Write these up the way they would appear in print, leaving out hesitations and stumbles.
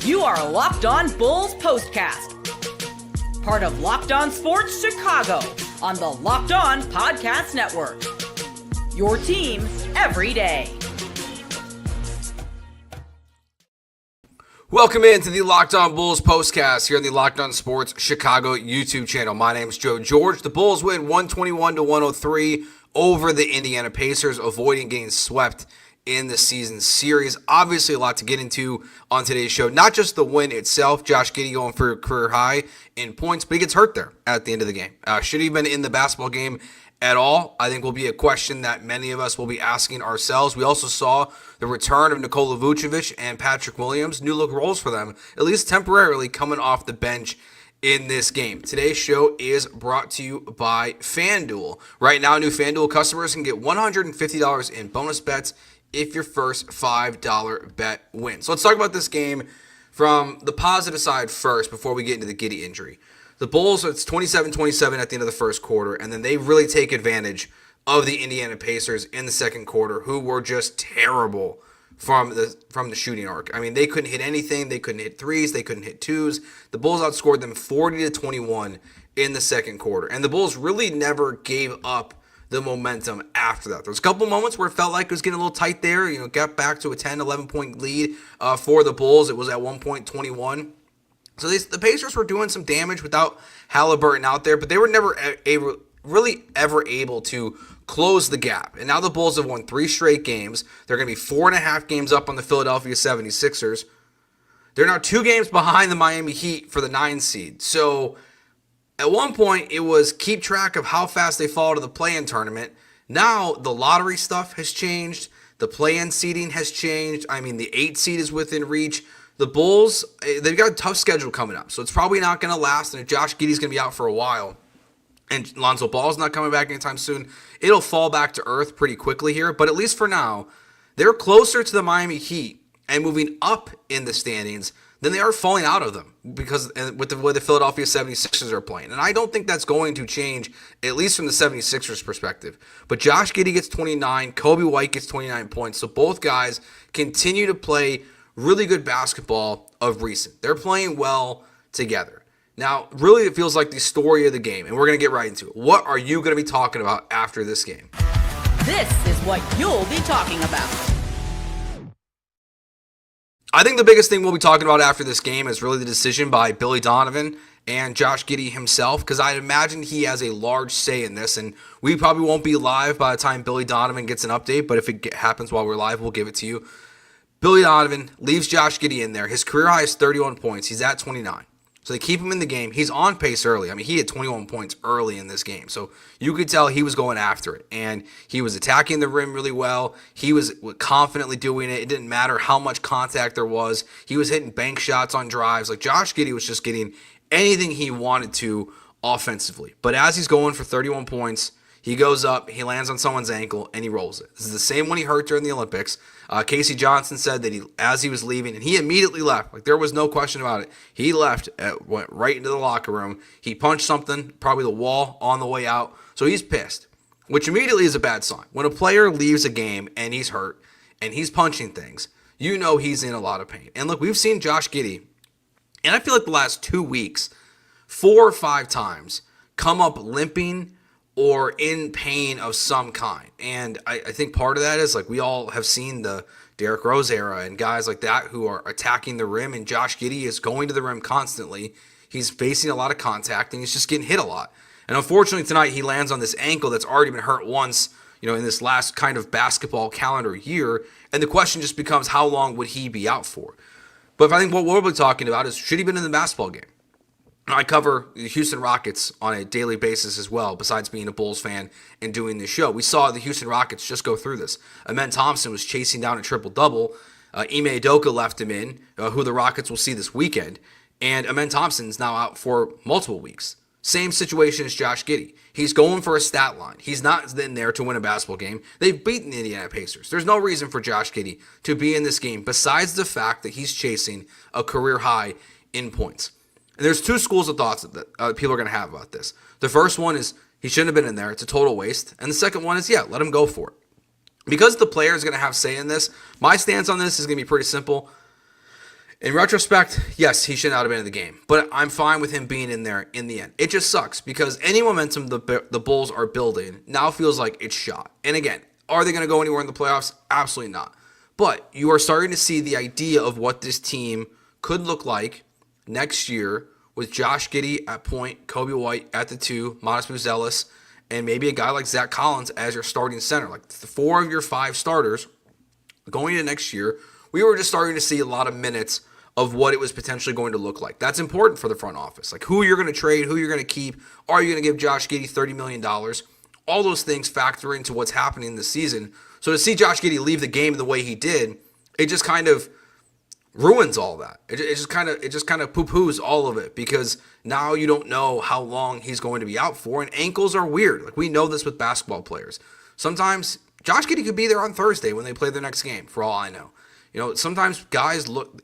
You are Locked On Bulls Postcast, part of Locked On Sports Chicago on the Locked On Podcast Network. Your team every day. Welcome into the Locked On Bulls Postcast here on the Locked On Sports Chicago YouTube channel. My name is Joe George. The Bulls win 121-103 over the Indiana Pacers, avoiding getting swept in the season series. Obviously, a lot to get into on today's show. Not just the win itself, Josh Giddey going for a career high in points, but he gets hurt there at the end of the game. Should he have been in the basketball game at all? I think will be a question that many of us will be asking ourselves. We also saw the return of Nikola Vucevic and Patrick Wiliams, new look roles for them, at least temporarily coming off the bench in this game. Today's show is brought to you by FanDuel. Right now, new FanDuel customers can get $150 in bonus bets if your first $5 bet wins. So let's talk about this game from the positive side first before we get into the Giddey injury. The Bulls, it's 27-27 at the end of the first quarter, and then they really take advantage of the Indiana Pacers in the second quarter, who were just terrible from the shooting arc. I mean, they couldn't hit anything. They couldn't hit threes. They couldn't hit twos. The Bulls outscored them 40-21 in the second quarter, and the Bulls really never gave up the momentum after that. There was a couple moments where it felt like it was getting a little tight there. You know, got back to a 10, 11-point lead for the Bulls. It was at 1.21. So the Pacers were doing some damage without Halliburton out there, but they were never really ever able to close the gap. And now the Bulls have won 3 straight games. They're going to be 4.5 games up on the Philadelphia 76ers. They're now 2 games behind the Miami Heat for the 9 seed. So at one point, it was keep track of how fast they fall to the play-in tournament. Now, the lottery stuff has changed. The play-in seeding has changed. I mean, the 8 seed is within reach. The Bulls, they've got a tough schedule coming up, so it's probably not going to last. And if Josh Giddey's going to be out for a while, and Lonzo Ball's not coming back anytime soon, it'll fall back to earth pretty quickly here. But at least for now, they're closer to the Miami Heat and moving up in the standings than they are falling out of them because with the way the Philadelphia 76ers are playing. And I don't think that's going to change, at least from the 76ers perspective. But Josh Giddey gets 29, Coby White gets 29 points. So both guys continue to play really good basketball of recent. They're playing well together. Now, really, it feels like the story of the game, and we're going to get right into it. What are you going to be talking about after this game? This is what you'll be talking about. I think the biggest thing we'll be talking about after this game is really the decision by Billy Donovan and Josh Giddey himself, because I imagine he has a large say in this, and we probably won't be live by the time Billy Donovan gets an update, but if it happens while we're live, we'll give it to you. Billy Donovan leaves Josh Giddey in there. His career high is 31 points. He's at 29. So they keep him in the game. He's on pace early. I mean, he had 21 points early in this game. So you could tell he was going after it. And he was attacking the rim really well. He was confidently doing it. It didn't matter how much contact there was. He was hitting bank shots on drives. Like, Josh Giddey was just getting anything he wanted to offensively. But as he's going for 31 points, he goes up, he lands on someone's ankle, and he rolls it. This is the same one he hurt during the Olympics. Casey Johnson said that as he was leaving, and he immediately left. Like, there was no question about it. He left, went right into the locker room. He punched something, probably the wall, on the way out. So he's pissed, which immediately is a bad sign. When a player leaves a game and he's hurt and he's punching things, you know he's in a lot of pain. And look, we've seen Josh Giddey, and I feel like the last 2 weeks, 4 or 5 times, come up limping or in pain of some kind. And I think part of that is, like, we all have seen the Derrick Rose era and guys like that who are attacking the rim, and Josh Giddey is going to the rim constantly. He's facing a lot of contact, and he's just getting hit a lot. And unfortunately tonight he lands on this ankle that's already been hurt once, you know, in this last kind of basketball calendar year. And the question just becomes, how long would he be out for? But if I think what we'll be talking about is, should he have been in the basketball game? I cover the Houston Rockets on a daily basis as well, besides being a Bulls fan and doing this show. We saw the Houston Rockets just go through this. Amen Thompson was chasing down a triple-double. Ime Udoka left him in, who the Rockets will see this weekend. And Amen Thompson's now out for multiple weeks. Same situation as Josh Giddey. He's going for a stat line. He's not in there to win a basketball game. They've beaten the Indiana Pacers. There's no reason for Josh Giddey to be in this game besides the fact that he's chasing a career high in points. And there's 2 schools of thoughts that people are going to have about this. The first one is he shouldn't have been in there. It's a total waste. And the second one is, yeah, let him go for it. Because the player is going to have say in this, my stance on this is going to be pretty simple. In retrospect, yes, he should not have been in the game, but I'm fine with him being in there in the end. It just sucks because any momentum the Bulls are building now feels like it's shot. And again, are they going to go anywhere in the playoffs? Absolutely not. But you are starting to see the idea of what this team could look like next year with Josh Giddey at point, Coby White at the 2, Modest Vucevic, and maybe a guy like Zach Collins as your starting center. Like the 4 of your 5 starters going into next year, we were just starting to see a lot of minutes of what it was potentially going to look like. That's important for the front office. Like who you're going to trade, who you're going to keep. Are you going to give Josh Giddey $30 million? All those things factor into what's happening this season. So to see Josh Giddey leave the game the way he did, it just kind of ruins all that. It just kind of poo-poos all of it because now you don't know how long he's going to be out for, and ankles are weird. Like we know this with basketball players. Sometimes Josh Giddey could be there on Thursday when they play their next game, for all I know. You know, sometimes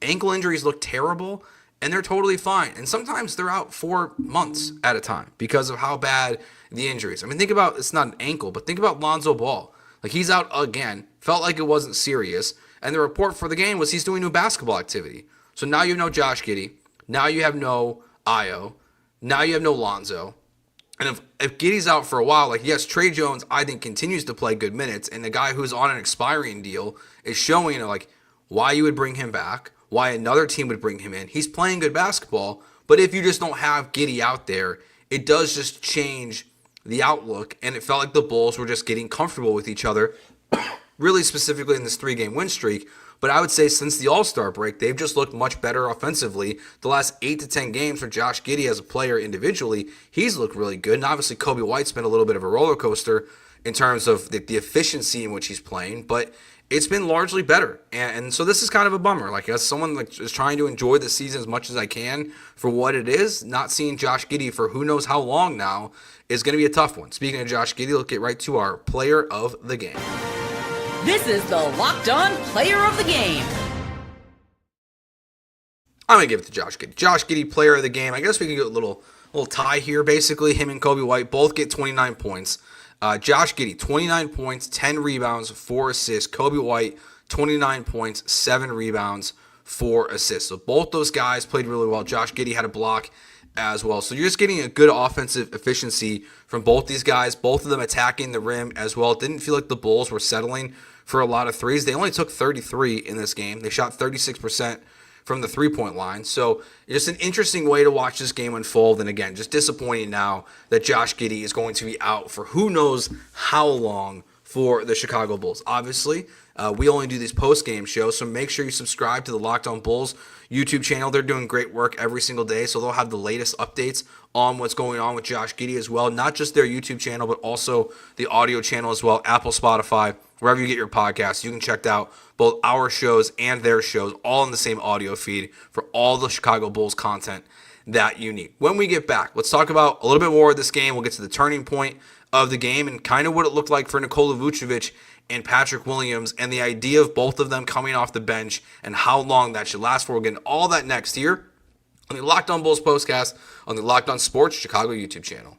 ankle injuries look terrible, and they're totally fine. And sometimes they're out for months at a time because of how bad the injuries. I mean, think about, it's not an ankle, but think about Lonzo Ball. Like, he's out again, felt like it wasn't serious, and the report for the game was he's doing new basketball activity. So now you have no Josh Giddey. Now you have no Io. Now you have no Lonzo. And if Giddey's out for a while, like, yes, Trey Jones, I think, continues to play good minutes, and the guy who's on an expiring deal is showing, like, why you would bring him back, why another team would bring him in. He's playing good basketball, but if you just don't have Giddey out there, it does just change the outlook, and it felt like the Bulls were just getting comfortable with each other, really specifically in this 3-game win streak. But I would say since the All-Star break, they've just looked much better offensively. The last 8 to 10 games for Josh Giddey as a player individually, he's looked really good. And obviously Coby White's been a little bit of a roller coaster in terms of the efficiency in which he's playing, but it's been largely better. And so this is kind of a bummer. Like, as someone like is trying to enjoy the season as much as I can for what it is, not seeing Josh Giddey for who knows how long now is going to be a tough one. Speaking of Josh Giddey, let's get right to our player of the game. This is the Locked On Player of the Game. I'm going to give it to Josh Giddey. Josh Giddey, player of the game. I guess we can get a little tie here, basically. Him and Coby White both get 29 points. Josh Giddey, 29 points, 10 rebounds, 4 assists. Coby White, 29 points, 7 rebounds, 4 assists. So both those guys played really well. Josh Giddey had a block as well. So you're just getting a good offensive efficiency from both these guys, both of them attacking the rim as well. It didn't feel like the Bulls were settling for a lot of threes. They only took 33 in this game. They shot 36% from the three-point line. So just an interesting way to watch this game unfold. And again, just disappointing now that Josh Giddey is going to be out for who knows how long for the Chicago Bulls. Obviously, we only do these post-game shows, so make sure you subscribe to the Locked On Bulls YouTube channel. They're doing great work every single day, so they'll have the latest updates on what's going on with Josh Giddey as well. Not just their YouTube channel, but also the audio channel as well, Apple, Spotify, wherever you get your podcasts. You can check out both our shows and their shows, all in the same audio feed for all the Chicago Bulls content that you need. When we get back, let's talk about a little bit more of this game. We'll get to the turning point of the game and kind of what it looked like for Nikola Vucevic and Patrick Wiliams and the idea of both of them coming off the bench and how long that should last for. We'll get into all that next here on the Locked On Bulls postcast on the Locked On Sports Chicago YouTube channel.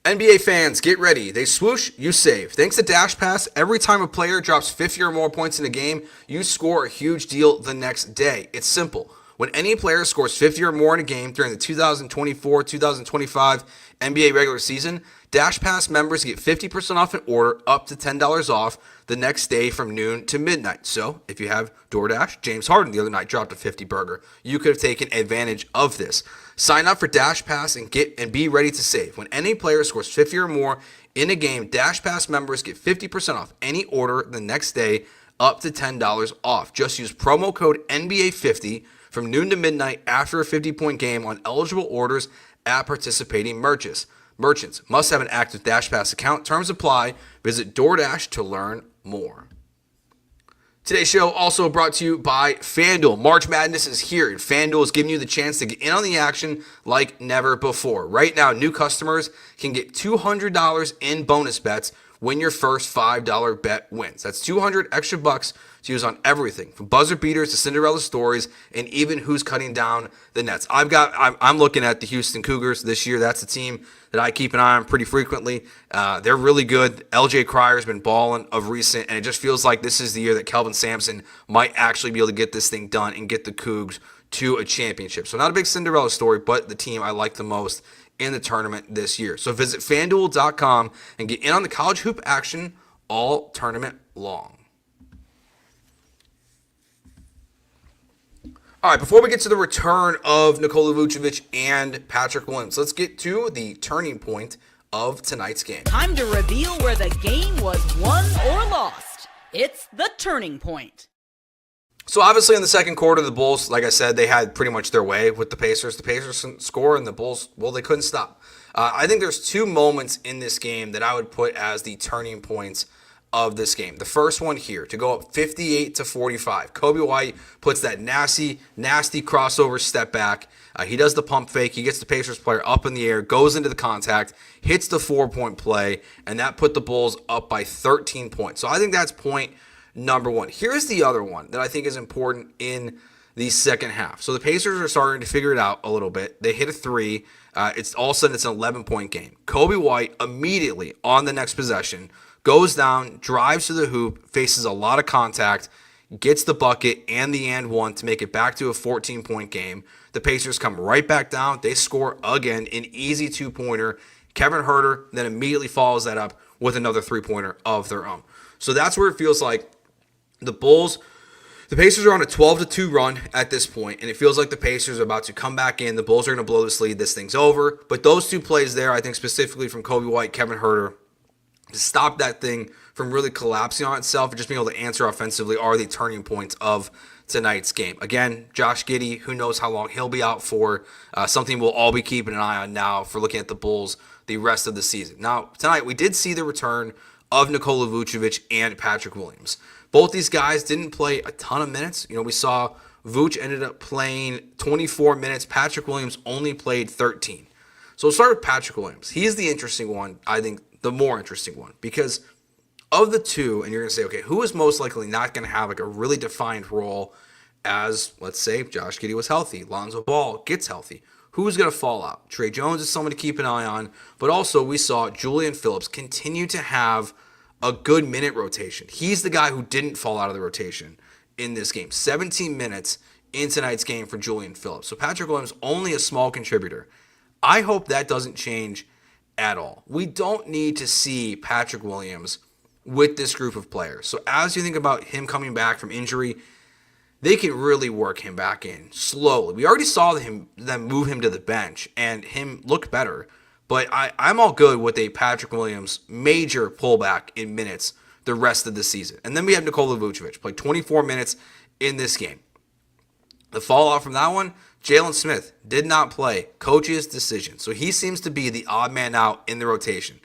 NBA fans, get ready. They swoosh, you save. Thanks to Dash Pass, every time a player drops 50 or more points in a game, you score a huge deal the next day. It's simple. When any player scores 50 or more in a game during the 2024-2025 NBA regular season, Dash Pass members get 50% off an order up to $10 off the next day from noon to midnight. So if you have DoorDash, James Harden the other night dropped a 50 burger. You could have taken advantage of this. Sign up for Dash Pass and be ready to save. When any player scores 50 or more in a game, Dash Pass members get 50% off any order the next day up to $10 off. Just use promo code NBA50 from noon to midnight after a 50-point game on eligible orders at participating merchants. Merchants must have an active Dash Pass account. Terms apply. Visit DoorDash to learn more. Today's show also brought to you by FanDuel. March Madness is here, and FanDuel is giving you the chance to get in on the action like never before. Right now, new customers can get $200 in bonus bets Win your first $5 bet wins. That's 200 extra bucks to use on everything from buzzer beaters to Cinderella stories and even who's cutting down the nets. I'm looking at the Houston Cougars this year. That's a team that I keep an eye on pretty frequently. They're really good. LJ Crier's been balling of recent, and it just feels like this is the year that Kelvin Sampson might actually be able to get this thing done and get the Cougs to a championship. So not a big Cinderella story, but the team I like the most in the tournament this year. So visit FanDuel.com and get in on the college hoop action all tournament long. All right, before we get to the return of Nikola Vucevic and Patrick Williams, let's get to the turning point of tonight's game. Time to reveal where the game was won or lost. It's the turning point. So obviously in the second quarter, the Bulls, like I said, they had pretty much their way with the Pacers. The Pacers score, and the Bulls, well, they couldn't stop. I think there's two moments in this game that I would put as the turning points of this game. The first one here, to go up 58-45. Coby White puts that nasty crossover step back. He does the pump fake. He gets the Pacers player up in the air, goes into the contact, hits the 4-point play, and that put the Bulls up by 13 points. So I think that's point number one. Here's the other one that I think is important in the second half. So the Pacers are starting to figure it out a little bit. They hit a three. It's all of a sudden it's an 11-point game. Coby White immediately on the next possession goes down, drives to the hoop, faces a lot of contact, gets the bucket and the and one to make it back to a 14-point game. The Pacers come right back down. They score again, an easy 2-pointer. Kevin Huerter then immediately follows that up with another 3-pointer of their own. So that's where it feels like the Pacers are on a 12-2 run at this point, and it feels like the Pacers are about to come back in. The Bulls are going to blow this lead. This thing's over. But those two plays there, I think specifically from Coby White, Kevin Huerter, to stop that thing from really collapsing on itself and just being able to answer offensively are the turning points of tonight's game. Again, Josh Giddey, who knows how long he'll be out for. Something we'll all be keeping an eye on now for looking at the Bulls the rest of the season. Now, tonight we did see the return of Nikola Vucevic and Patrick Williams. Both these guys didn't play a ton of minutes. You know, we saw Vuce ended up playing 24 minutes. Patrick Williams only played 13. So we'll start with Patrick Williams. He's the interesting one, I think the more interesting one, because of the two, and you're going to say, okay, who is most likely not going to have like a really defined role as, let's say, Josh Giddey was healthy, Lonzo Ball gets healthy. Who's going to fall out? Trey Jones is someone to keep an eye on, but also we saw Julian Phillips continue to have a good minute rotation. He's the guy who didn't fall out of the rotation in this game. 17 minutes in tonight's game for Julian Phillips. So Patrick Williams only a small contributor. I hope that doesn't change at all. We don't need to see Patrick Williams with this group of players. So as you think about him coming back from injury, they can really work him back in slowly. We already saw them move him to the bench and him look better. But I'm all good with a Patrick Williams major pullback in minutes the rest of the season. And then we have Nikola Vucevic, played 24 minutes in this game. The fallout from that one, Jalen Smith did not play. Coach's decision. So he seems to be the odd man out in the rotation.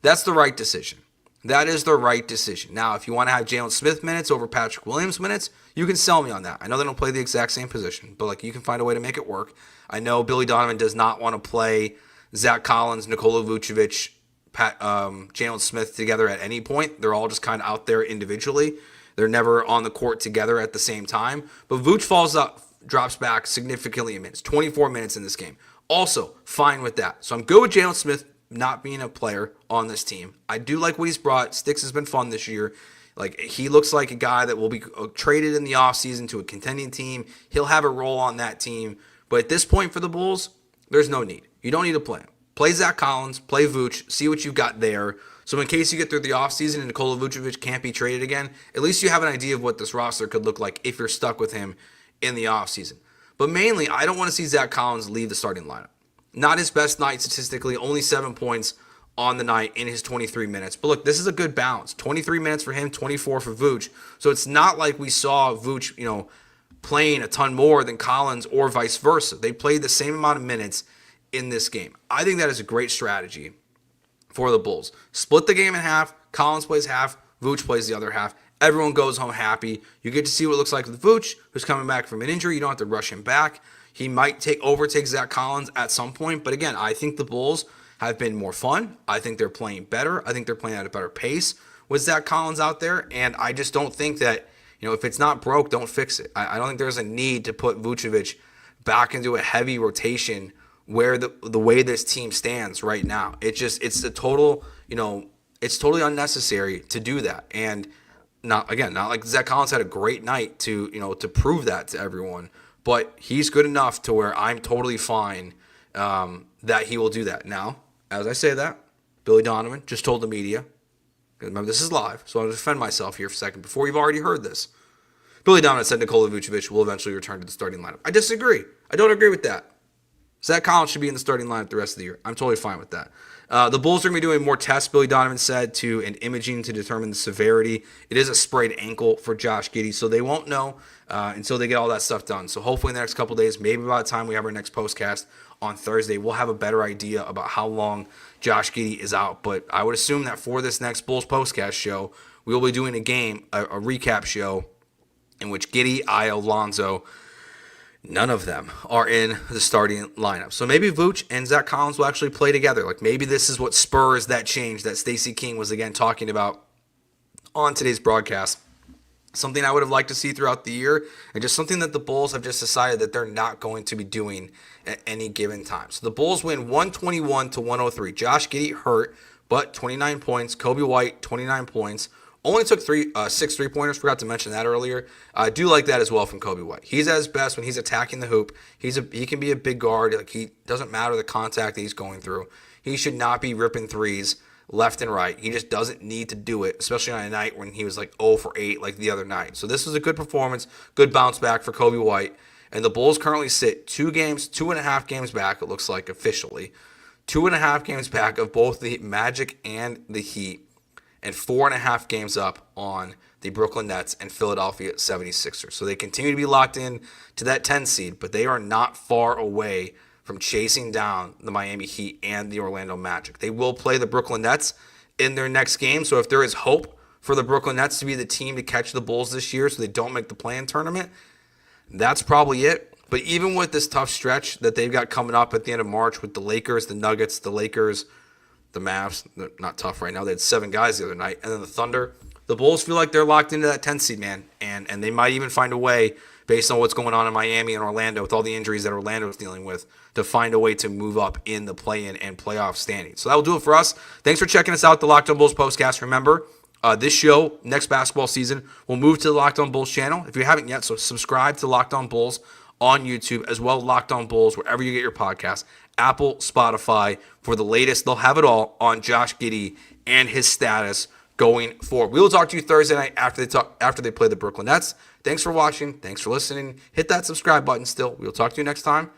That's the right decision. That is the right decision. Now, if you want to have Jalen Smith minutes over Patrick Williams minutes, you can sell me on that. I know they don't play the exact same position, but like you can find a way to make it work. I know Billy Donovan does not want to play Zach Collins, Nikola Vucevic, Jalen Smith together at any point. They're all just kind of out there individually. They're never on the court together at the same time. But Vuce falls up, drops back significantly in minutes. 24 minutes in this game. Also, fine with that. So I'm good with Jalen Smith not being a player on this team. I do like what he's brought. Sticks has been fun this year. Like, he looks like a guy that will be traded in the offseason to a contending team. He'll have a role on that team. But at this point for the Bulls, there's no need. You don't need to play him. Play Zach Collins, play Vuce, see what you've got there. So in case you get through the offseason and Nikola Vucevic can't be traded again, at least you have an idea of what this roster could look like if you're stuck with him in the offseason. But mainly, I don't want to see Zach Collins leave the starting lineup. Not his best night statistically, only 7 points on the night in his 23 minutes. But look, this is a good balance. 23 minutes for him, 24 for Vuce. So it's not like we saw Vuce, playing a ton more than Collins or vice versa. They played the same amount of minutes in this game. I think that is a great strategy for the Bulls. Split the game in half. Collins plays half. Vuce plays the other half. Everyone goes home happy. You get to see what it looks like with Vuce, who's coming back from an injury. You don't have to rush him back. He might overtake Zach Collins at some point. But again, I think the Bulls have been more fun. I think they're playing better. I think they're playing at a better pace with Zach Collins out there. And I just don't think that, if it's not broke, don't fix it. I don't think there's a need to put Vucevic back into a heavy rotation where the way this team stands right now. It's totally unnecessary to do that. And not like Zach Collins had a great night to prove that to everyone, but he's good enough to where I'm totally fine that he will do that. Now, as I say that, Billy Donovan just told the media, remember this is live, so I'll defend myself here for a second before you've already heard this. Billy Donovan said Nikola Vucevic will eventually return to the starting lineup. I disagree. I don't agree with that. Zach Collins should be in the starting lineup the rest of the year. I'm totally fine with that. The Bulls are going to be doing more tests, Billy Donovan said, and imaging to determine the severity. It is a sprayed ankle for Josh Giddey, so they won't know until they get all that stuff done. So hopefully in the next couple of days, maybe by the time we have our next postcast on Thursday, we'll have a better idea about how long Josh Giddey is out. But I would assume that for this next Bulls postcast show, we will be doing a recap show in which Giddey, Ayo, Lonzo, none of them are in the starting lineup. So maybe Vooch and Zach Collins will actually play together. Like maybe this is what spurs that change that Stacey King was again talking about on today's broadcast. Something I would have liked to see throughout the year, and just something that the Bulls have just decided that they're not going to be doing at any given time. So the Bulls win 121-103. Josh Giddey hurt, but 29 points. Coby White, 29 points. Only took 6 3-pointers. Forgot to mention that earlier. I do like that as well from Coby White. He's at his best when he's attacking the hoop. He can be a big guard. Like, he doesn't matter the contact that he's going through. He should not be ripping threes left and right. He just doesn't need to do it, especially on a night when he was like 0 for 8 like the other night. So this was a good performance, good bounce back for Coby White. And the Bulls currently sit 2.5 games back, it looks like officially. 2.5 games back of both the Magic and the Heat, and 4.5 games up on the Brooklyn Nets and Philadelphia 76ers. So they continue to be locked in to that 10 seed, but they are not far away from chasing down the Miami Heat and the Orlando Magic. They will play the Brooklyn Nets in their next game, so if there is hope for the Brooklyn Nets to be the team to catch the Bulls this year so they don't make the play-in tournament, that's probably it. But even with this tough stretch that they've got coming up at the end of March with the Lakers, the Nuggets, the Lakers, the Mavs, they're not tough right now. They had 7 guys the other night. And then the Thunder. The Bulls feel like they're locked into that 10 seed, man. And they might even find a way, based on what's going on in Miami and Orlando, with all the injuries that Orlando is dealing with, to find a way to move up in the play-in and playoff standings. So that will do it for us. Thanks for checking us out, the Locked On Bulls Postcast. Remember, this show, next basketball season, will move to the Locked On Bulls channel. If you haven't yet, so subscribe to Locked On Bulls on YouTube, as well as Locked On Bulls, wherever you get your podcasts. Apple, Spotify, for the latest. They'll have it all on Josh Giddey and his status going forward. We will talk to you Thursday night after they play the Brooklyn Nets. Thanks for watching. Thanks for listening. Hit that subscribe button still. We'll talk to you next time